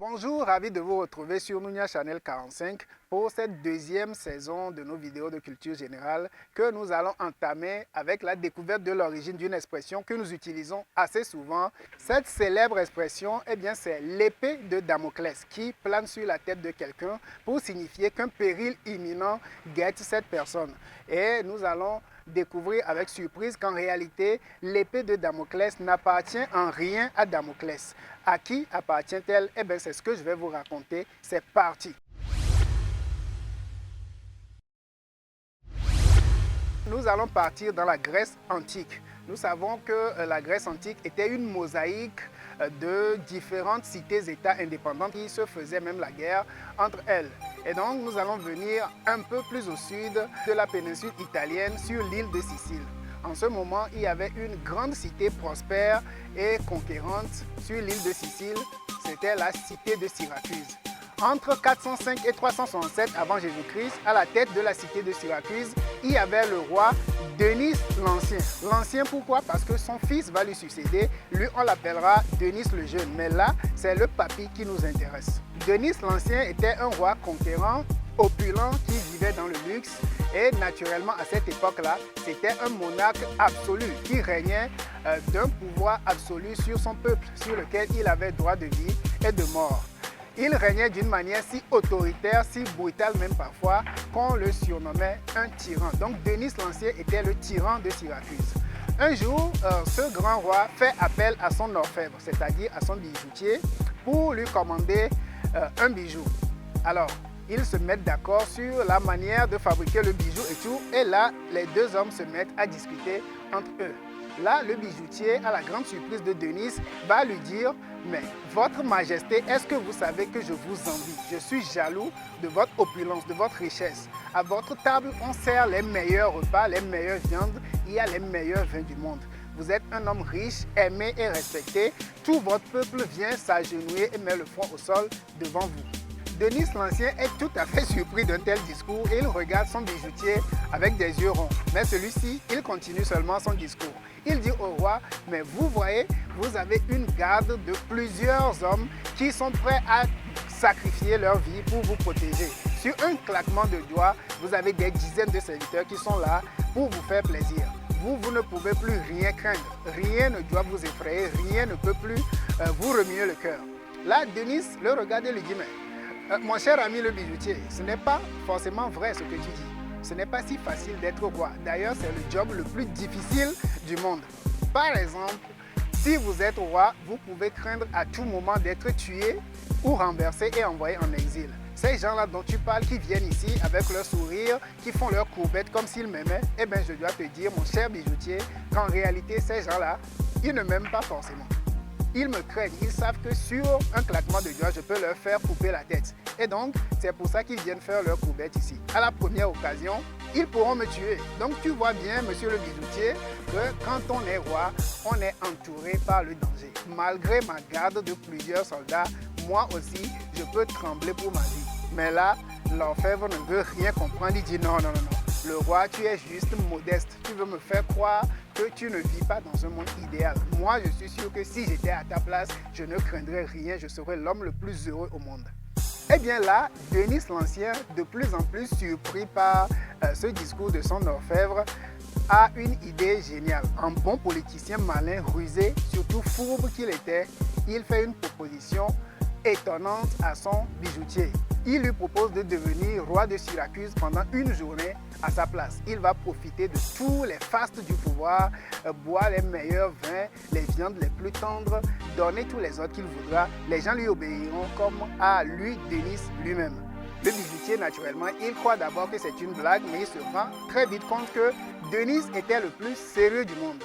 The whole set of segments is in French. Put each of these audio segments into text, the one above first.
Bonjour, ravi de vous retrouver sur Nounia Channel 45 pour cette deuxième saison de nos vidéos de culture générale que nous allons entamer avec la découverte de l'origine d'une expression que nous utilisons assez souvent. Cette célèbre expression, c'est l'épée de Damoclès qui plane sur la tête de quelqu'un pour signifier qu'un péril imminent guette cette personne. Et nous allons découvrir avec surprise qu'en réalité, l'épée de Damoclès n'appartient en rien à Damoclès. À qui appartient-elle? C'est ce que je vais vous raconter. C'est parti. Nous allons partir dans la Grèce antique. Nous savons que la Grèce antique était une mosaïque de différentes cités-États indépendantes qui se faisaient même la guerre entre elles. Et donc nous allons venir un peu plus au sud de la péninsule italienne sur l'île de Sicile. En ce moment, il y avait une grande cité prospère et conquérante sur l'île de Sicile. C'était la cité de Syracuse. Entre 405 et 367 avant Jésus-Christ, à la tête de la cité de Syracuse, il y avait le roi Denis l'Ancien. L'Ancien pourquoi? Parce que son fils va lui succéder. Lui, on l'appellera Denis le Jeune. Mais là, c'est le papy qui nous intéresse. Denis l'Ancien était un roi conquérant, opulent, qui vivait dans le luxe. Et naturellement, à cette époque-là, c'était un monarque absolu qui régnait d'un pouvoir absolu sur son peuple, sur lequel il avait droit de vie et de mort. Il régnait d'une manière si autoritaire, si brutale même parfois, qu'on le surnommait un tyran. Donc Denis l'Ancien était le tyran de Syracuse. Un jour, ce grand roi fait appel à son orfèvre, c'est-à-dire à son bijoutier, pour lui commander un bijou. Alors, ils se mettent d'accord sur la manière de fabriquer le bijou et tout. Et là, les deux hommes se mettent à discuter entre eux. Là, le bijoutier, à la grande surprise de Denis, va lui dire « Mais votre majesté, est-ce que vous savez que je vous envie? Je suis jaloux de votre opulence, de votre richesse. À votre table, on sert les meilleurs repas, les meilleures viandes, il y a les meilleurs vins du monde. Vous êtes un homme riche, aimé et respecté. Tout votre peuple vient s'agenouiller et met le front au sol devant vous. » Denis l'Ancien est tout à fait surpris d'un tel discours et il regarde son bijoutier avec des yeux ronds. Mais celui-ci, il continue seulement son discours. Il dit au roi, mais vous voyez, vous avez une garde de plusieurs hommes qui sont prêts à sacrifier leur vie pour vous protéger. Sur un claquement de doigts, vous avez des dizaines de serviteurs qui sont là pour vous faire plaisir. Vous ne pouvez plus rien craindre. Rien ne doit vous effrayer, rien ne peut plus vous remuer le cœur. Là, Denis le regarde et lui dit, mais mon cher ami le bijoutier, ce n'est pas forcément vrai ce que tu dis. Ce n'est pas si facile d'être roi. D'ailleurs, c'est le job le plus difficile du monde. Par exemple, si vous êtes roi, vous pouvez craindre à tout moment d'être tué ou renversé et envoyé en exil. Ces gens-là dont tu parles, qui viennent ici avec leur sourire, qui font leurs courbettes comme s'ils m'aimaient, je dois te dire, mon cher bijoutier, qu'en réalité, ces gens-là, ils ne m'aiment pas forcément. Ils me craignent, ils savent que sur un claquement de doigts, je peux leur faire couper la tête. Et donc, c'est pour ça qu'ils viennent faire leur courbettes ici. À la première occasion, ils pourront me tuer. Donc, tu vois bien, monsieur le bijoutier, que quand on est roi, on est entouré par le danger. Malgré ma garde de plusieurs soldats, moi aussi, je peux trembler pour ma vie. Mais là, l'orfèvre ne veut rien comprendre. Il dit non. Le roi, tu es juste modeste. Tu veux me faire croire que tu ne vis pas dans un monde idéal. Moi, je suis sûr que si j'étais à ta place, je ne craindrais rien. Je serais l'homme le plus heureux au monde. Là, Denis l'Ancien, de plus en plus surpris par ce discours de son orfèvre, a une idée géniale. Un bon politicien malin, rusé, surtout fourbe qu'il était, il fait une proposition étonnante à son bijoutier. Il lui propose de devenir roi de Syracuse pendant une journée à sa place. Il va profiter de tous les fastes du pouvoir, boire les meilleurs vins, les viandes les plus tendres, donner tous les ordres qu'il voudra. Les gens lui obéiront comme à lui, Denis lui-même. Le bijoutier, naturellement, il croit d'abord que c'est une blague, mais il se rend très vite compte que Denis était le plus sérieux du monde.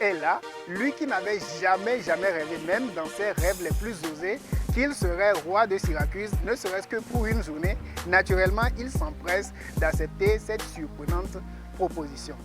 Et là, lui qui n'avait jamais rêvé, même dans ses rêves les plus osés, qu'il serait roi de Syracuse, ne serait-ce que pour une journée, naturellement, il s'empresse d'accepter cette surprenante proposition.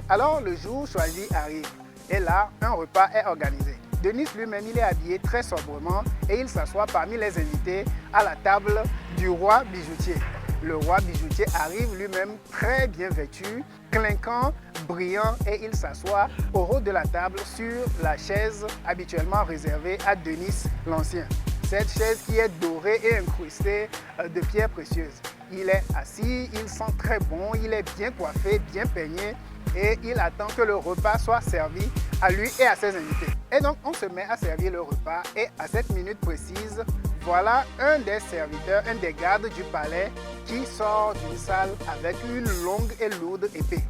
Alors, le jour choisi arrive, et là, un repas est organisé. Denis lui-même, il est habillé très sobrement et il s'assoit parmi les invités à la table du roi bijoutier. Le roi bijoutier arrive lui-même très bien vêtu, clinquant, brillant et il s'assoit au haut de la table sur la chaise habituellement réservée à Denis l'Ancien. cette chaise qui est dorée et incrustée de pierres précieuses. Il est assis, il sent très bon, il est bien coiffé, bien peigné et il attend que le repas soit servi à lui et à ses invités. Et donc on se met à servir le repas et à cette minute précise, voilà un des serviteurs, un des gardes du palais qui sort d'une salle avec une longue et lourde épée.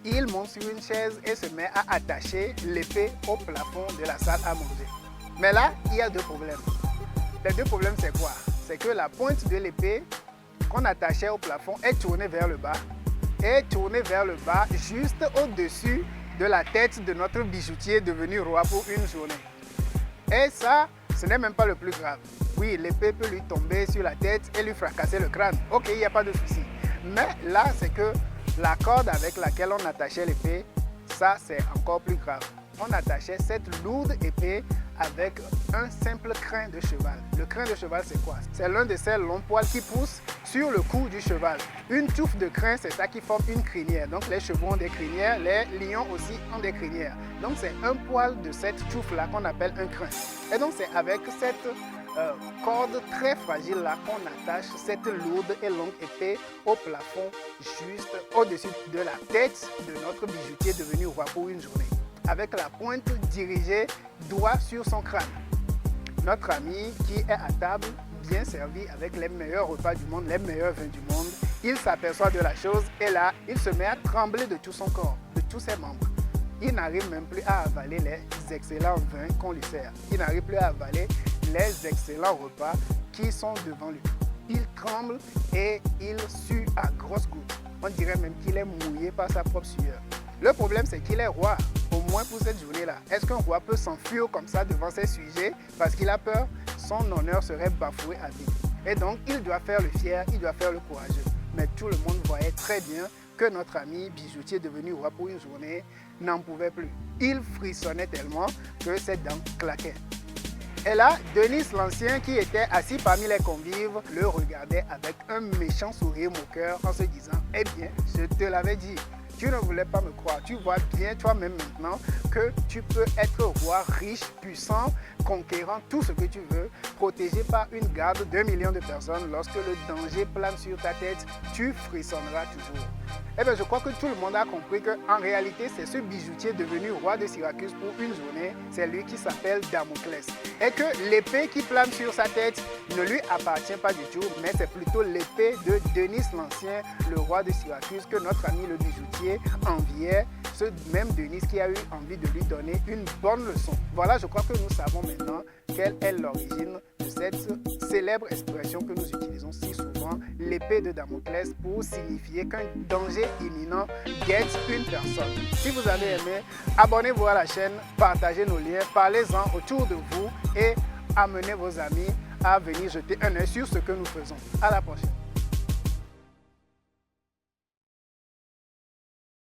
Il monte sur une chaise et se met à attacher l'épée au plafond de la salle à manger. Mais là, il y a deux problèmes. Les deux problèmes, c'est quoi? C'est que la pointe de l'épée qu'on attachait au plafond est tournée vers le bas. Est tournée vers le bas juste au-dessus de la tête de notre bijoutier devenu roi pour une journée. Et ça, ce n'est même pas le plus grave. Oui, l'épée peut lui tomber sur la tête et lui fracasser le crâne. Ok, il n'y a pas de souci. Mais là, c'est que la corde avec laquelle on attachait l'épée, ça c'est encore plus grave. On attachait cette lourde épée avec un simple crin de cheval. Le crin de cheval, c'est quoi? C'est l'un de ces longs poils qui poussent sur le cou du cheval. Une touffe de crin, c'est ça qui forme une crinière. Donc les chevaux ont des crinières, les lions aussi ont des crinières. Donc c'est un poil de cette touffe-là qu'on appelle un crin. Et donc c'est avec cette corde très fragile là qu'on attache cette lourde et longue épée au plafond juste au-dessus de la tête de notre bijoutier devenu roi pour une journée, avec la pointe dirigée droit sur son crâne. Notre ami qui est à table, bien servi avec les meilleurs repas du monde, les meilleurs vins du monde, il s'aperçoit de la chose et là, il se met à trembler de tout son corps, de tous ses membres. Il n'arrive même plus à avaler les excellents vins qu'on lui sert. Il n'arrive plus à avaler les excellents repas qui sont devant lui. Il tremble et il sue à grosses gouttes. On dirait même qu'il est mouillé par sa propre sueur. Le problème, c'est qu'il est roi, au moins pour cette journée-là. Est-ce qu'un roi peut s'enfuir comme ça devant ses sujets parce qu'il a peur? Son honneur serait bafoué à vie. Et donc, il doit faire le fier, il doit faire le courageux. Mais tout le monde voyait très bien que notre ami bijoutier devenu roi pour une journée n'en pouvait plus. Il frissonnait tellement que ses dents claquaient. Et là, Denis l'Ancien, qui était assis parmi les convives, le regardait avec un méchant sourire moqueur en se disant « Eh bien, je te l'avais dit, tu ne voulais pas me croire. Tu vois bien toi-même maintenant que tu peux être roi, riche, puissant, conquérant, tout ce que tu veux, protégé par une garde de millions de personnes. Lorsque le danger plane sur ta tête, tu frissonneras toujours. » Eh bien, je crois que tout le monde a compris qu'en réalité, c'est ce bijoutier devenu roi de Syracuse pour une journée, c'est lui qui s'appelle Damoclès. Et que l'épée qui plane sur sa tête ne lui appartient pas du tout, mais c'est plutôt l'épée de Denis l'Ancien, le roi de Syracuse, que notre ami le bijoutier enviait, ce même Denis qui a eu envie de lui donner une bonne leçon. Voilà, je crois que nous savons maintenant quelle est l'origine de cette célèbre expression que nous utilisons si souvent, l'épée de Damoclès, pour signifier qu'un danger imminent guette une personne. Si vous avez aimé, abonnez-vous à la chaîne, partagez nos liens, parlez-en autour de vous et amenez vos amis à venir jeter un œil sur ce que nous faisons. À la prochaine.